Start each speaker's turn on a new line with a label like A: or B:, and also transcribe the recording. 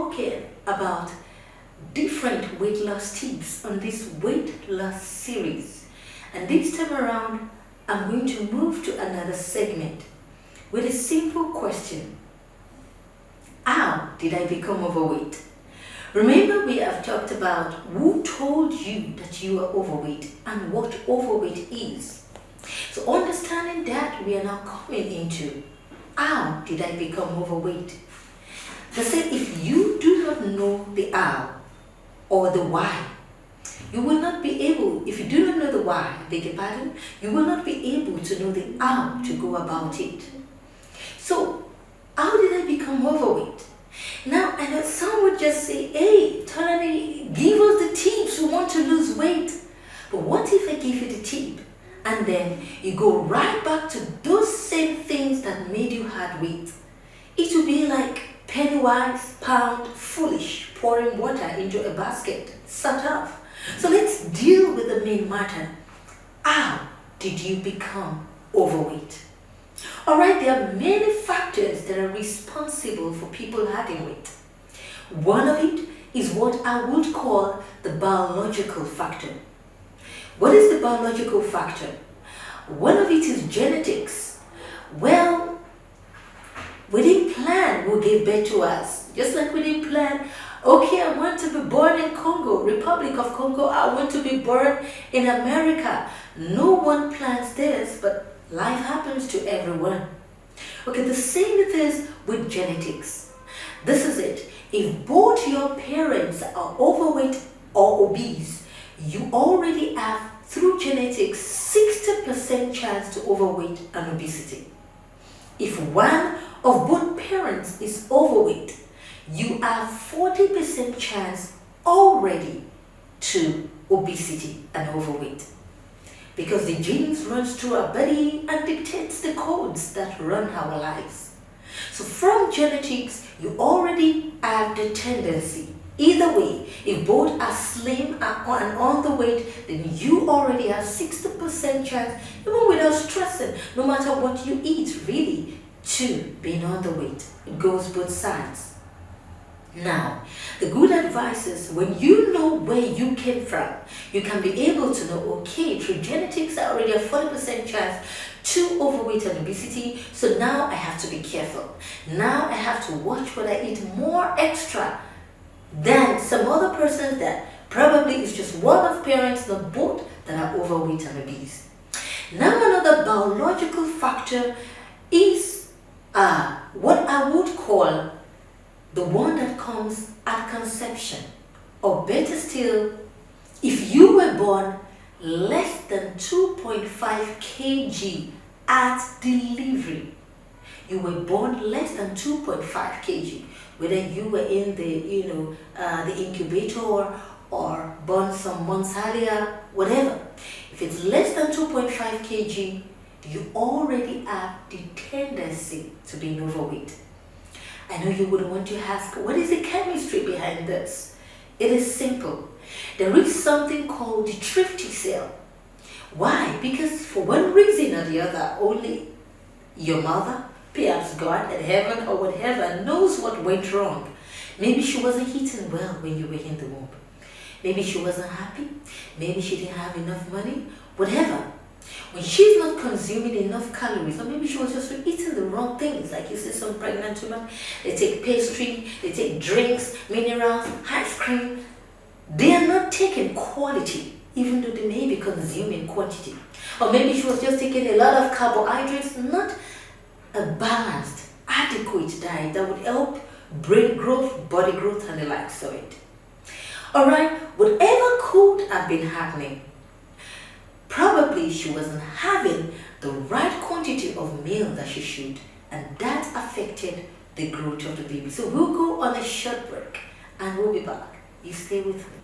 A: talking about different weight loss tips on this weight loss series. And this time around, I'm going to move to another segment with a simple question. How did I become overweight? Remember, we have talked about who told you that you are overweight and what overweight is. So understanding that, we are now coming into how did I become overweight? They say if you do not know the how or the why, you will not be able, if you do not know the why, beg your pardon, you will not be able to know the how to go about it. So, how did I become overweight? Now, I know some would just say, hey, Tolani, give us the tips, we want to lose weight. But what if I give you the tip and then you go right back to those same things that made you have weight? It will be like penny wise, pound foolish, pouring water into a basket, sort of. So let's deal with the main matter. How did you become overweight? Alright, there are many factors that are responsible for people having weight. One of it is what I would call the biological factor. What is the biological factor? One of it is genetics. Well, we didn't plan who gave birth to us. Just like we didn't plan, okay, I want to be born in Congo, Republic of Congo. I want to be born in America. No one plans this, but life happens to everyone. Okay, the same it is with genetics. This is it. If both your parents are overweight or obese, you already have, through genetics, 60% chance to overweight and obesity. If one of both parents is overweight, you have 40% chance already to obesity and overweight. Because the genes runs through our body and dictates the codes that run our lives. So from genetics, you already have the tendency. Either way, if both are slim and on the weight, then you already have 60% chance, even without stressing, no matter what you eat, really, to being on the weight. It goes both sides. Now, the good advice is when you know where you came from, you can be able to know, okay, through genetics, I already have 40% chance to overweight and obesity, so now I have to be careful. Now I have to watch what I eat more extra than some other person that probably is just one of parents, not both, that are overweight and obese. Now another biological factor is what I would call the one that comes at conception, or better still, if you were born less than 2.5 kg at delivery. You were born less than 2.5 kg, whether you were in the the incubator or born some months earlier, whatever. If it's less than 2.5 kg, you already have the tendency to be overweight. I know you would want to ask, what is the chemistry behind this? It is simple. There is something called the thrifty cell. Why? Because for one reason or the other, only your mother, perhaps God in heaven or whatever, knows what went wrong. Maybe she wasn't eating well when you were in the womb. Maybe she wasn't happy. Maybe she didn't have enough money. Whatever. When she's not consuming enough calories, or maybe she was just eating the wrong things, like you see some pregnant women, they take pastry, they take drinks, minerals, ice cream. They are not taking quality, even though they may be consuming quantity. Or maybe she was just taking a lot of carbohydrates, not a balanced, adequate diet that would help brain growth, body growth, and the likes of it. Alright, whatever could have been happening, probably she wasn't having the right quantity of meal that she should, and that affected the growth of the baby. So we'll go on a short break and we'll be back. You stay with me.